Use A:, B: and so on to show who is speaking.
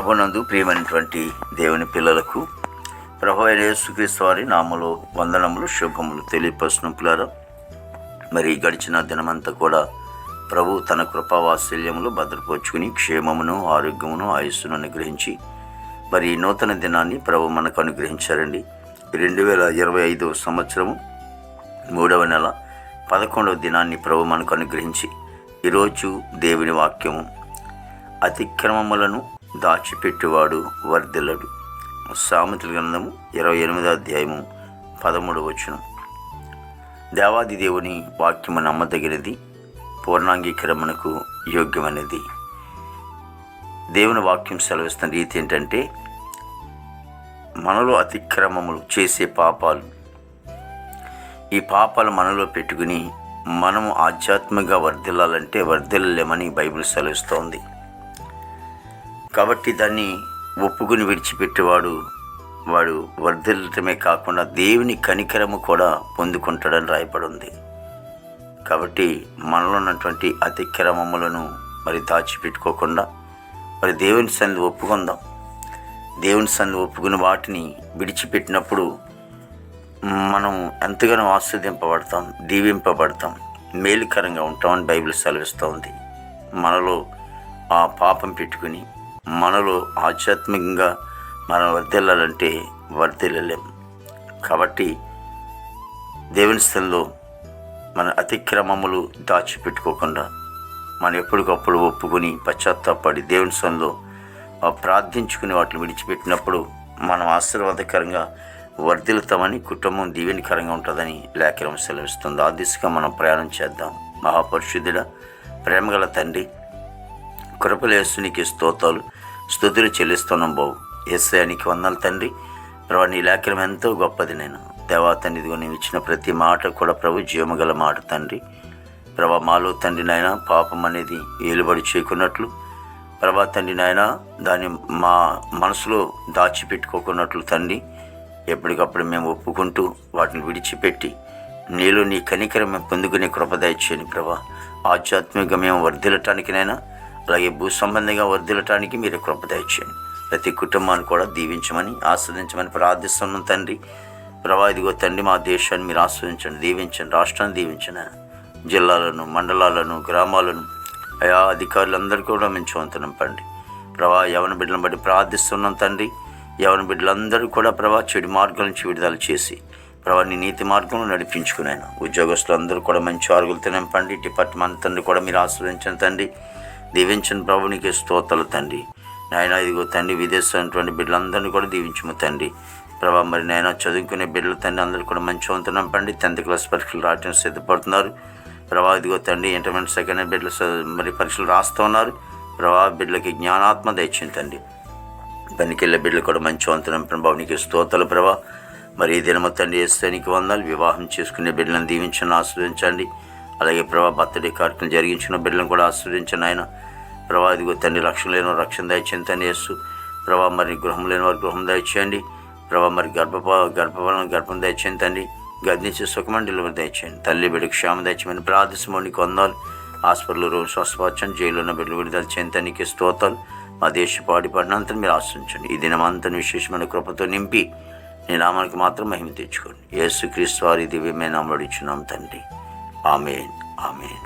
A: ప్రభునందు ప్రియమైనటువంటి దేవుని పిల్లలకు ప్రభు అయిన యేసుక్రీస్తు వారి నామములో వందనములు శుభములు తెలియపరుస్తున్న పిల్లరా, మరి గడిచిన దినమంతా కూడా ప్రభు తన కృపావాత్సల్యములు భద్రపరుచుకుని క్షేమమును ఆరోగ్యమును ఆయుస్సును అనుగ్రహించి మరి ఈ నూతన దినాన్ని ప్రభు మనకు అనుగ్రహించారండి. 2025 సంవత్సరము 3వ నెల 11వ దినాన్ని ప్రభు మనకు అనుగ్రహించి ఈరోజు దేవుని వాక్యము, అతిక్రమములను దాచిపెట్టువాడు వర్ధిల్లడు. సామెతల గ్రంథము 28వ అధ్యాయము 13వ వచనం. దేవాది దేవుని వాక్యము నమ్మదగినది, పూర్ణాంగీకరణకు యోగ్యమైనది. దేవుని వాక్యం సెలవిస్తున్న రీతి ఏంటంటే, మనలో అతిక్రమములు చేసే పాపాలు, ఈ పాపాలు మనలో పెట్టుకుని మనము ఆధ్యాత్మికంగా వర్ధిల్లాలంటే వర్ధిల్లలేమని బైబిల్ సెలవిస్తోంది. కాబట్టి దాన్ని ఒప్పుకుని విడిచిపెట్టేవాడు వాడు వర్ధిల్లటమే కాకుండా దేవుని కనికరము కూడా పొందుకుంటాడని రాయబడి ఉంది. కాబట్టి మనలో ఉన్నటువంటి అతిక్రమములను మరి దాచిపెట్టుకోకుండా మరి దేవుని సన్నిధి ఒప్పుకుందాం. దేవుని సన్నిధి ఒప్పుకుని వాటిని విడిచిపెట్టినప్పుడు మనం ఎంతగానో ఆస్వాదింపబడతాం, దీవింపబడతాం, మేలుకరంగా ఉంటామని బైబిల్ సెలవిస్తోంది. మనలో ఆ పాపం పెట్టుకుని మనలో ఆధ్యాత్మికంగా మనం వర్ధిల్లాలంటే వర్ధిల్లలేం. కాబట్టి దేవుని స్థలంలో మన అతిక్రమములు దాచిపెట్టుకోకుండా మనం ఎప్పటికప్పుడు ఒప్పుకొని పశ్చాత్తాపడి దేవుని స్థలంలో ప్రార్థించుకుని వాటిని విడిచిపెట్టినప్పుడు మనం ఆశీర్వాదకరంగా వర్ధిల్లుతామని, కుటుంబం దీవెనకరంగా ఉంటుందని లేఖనం సెలవిస్తుంది. ఆ దిశగా మనం ప్రయాణం చేద్దాం. మహాపరిశుద్ధుడ, ప్రేమగల తండ్రి, కృపలేసునికి స్తుతులు చెల్లిస్తున్నాం బాబు. యేసయ్యానికి వందనాలు తండ్రి. ప్రభు, నీ లేఖనం ఎంతో గొప్పది. నేను దేవా తండ్రి, ఇదిగో నీవు ఇచ్చిన ప్రతి మాట కూడా ప్రభు జీవమగల మాట తండ్రి. ప్రభా, మాలో తండ్రి నాయన పాపం అనేది ఏలుబడి చేయకున్నట్లు ప్రభా తండ్రి నాయన దాన్ని మా మనసులో దాచిపెట్టుకోకున్నట్లు తండ్రి, ఎప్పటికప్పుడు మేము ఒప్పుకుంటూ వాటిని విడిచిపెట్టి నీలో నీ కనికరం మేము పొందుకునే కృప దయచేయండి ప్రభా. ఆధ్యాత్మికంగా మేము వర్ధిల్లటానికినైనా అలాగే భూ సంబంధంగా వర్ధిల్లటానికి మీరు కృప దయచేయండి. ప్రతి కుటుంబాన్ని కూడా దీవించమని ఆస్వాదించమని ప్రార్థిస్తున్నాం తండ్రి. ప్రభా, ఇదిగో తండ్రి, మా దేశాన్ని మీరు ఆస్వాదించండి, దీవించండి, రాష్ట్రాన్ని దీవించండి, జిల్లాలను, మండలాలను, గ్రామాలను ఆయా అధికారులందరికీ కూడా మేము నింపండి ప్రభా. యవన బిడ్డలను బట్టి ప్రార్థిస్తున్నాం తండ్రి. యవన బిడ్డలందరూ కూడా ప్రభా చెడు మార్గాల నుంచి విడుదల చేసి ప్రభా నీ నీతి మార్గంలో నడిపించుకున్నాను. ఉద్యోగస్తులందరూ కూడా మంచి ఆరుగులతో నింపండి. డిపార్ట్మెంట్ తండ్రి కూడా మీరు ఆస్వాదించండి తండ్రి, దీవించండి ప్రభు. నీకే స్తోత్రాలు తండ్రి. నాయన ఇదిగో తండ్రి, విదేశమైనటువంటి బిడ్డలందరినీ కూడా దీవించము తండ్రి. ప్రభా, మరి నాయన చదువుకునే బిడ్డలు తండ్రి అందరూ కూడా మంచి వంతు నింపండి. 10th క్లాస్ పరీక్షలు రావడానికి సిద్ధపడుతున్నారు ప్రభా. ఇదిగో తండ్రి, ఇంటర్మీడియట్ సెకండ్ ఇయర్ బిడ్డలు మరి పరీక్షలు రాస్తూ ఉన్నారు ప్రభా. బిడ్డలకి జ్ఞానాత్మ దయచేయండి తండ్రి. పనికెళ్ళే బిడ్డలు కూడా మంచి వంతు నింపండి బాబు. నీకు స్తోత్రాలు ప్రభా. మరి ఈ దినము తండ్రి యేసయ్యానికి వందనాలు. వివాహం చేసుకునే బిడ్డలను దీవించండి, ఆస్వాదించండి. అలాగే ప్రభా, బర్త్డే కార్యక్రమం జరిగించిన బిడ్డలను కూడా ఆస్వాదించండి ఆయన ప్రభా. ఇదిగో తండ్రి, రక్షణ లేని వారు రక్షణ దయచేయండి తండ్రి యేసు ప్రభా. మరి గృహం లేని వారు గృహం దయచేయండి ప్రభా. మరి గర్భం దయచేయండి తండ్రి. గర్భించే సుఖమని డెలివరీ దయచేయండి తల్లి. బిడ్డకు క్షేమ దయచేయమని ప్రార్థించమని వందనాలు. హాస్పిటల్లో రోజు స్వస్థపరచండి, జైల్లో ఉన్న బిడ్డలు విడుదల చేయండి తండ్రికి స్తోత్రాలు. మా దేశ పాడిపడినంతా మీరు ఆశ్రయించండి. ఈ దినమంతా విశేషమైన కృపతో నింపి నీ నామానికి మాత్రం మహిమ తెచ్చుకోండి. యేసుక్రీస్తు వారి దివ్యమైన నామములో అడుగుచున్నాం తండ్రి. ఆమేన్, ఆమేన్.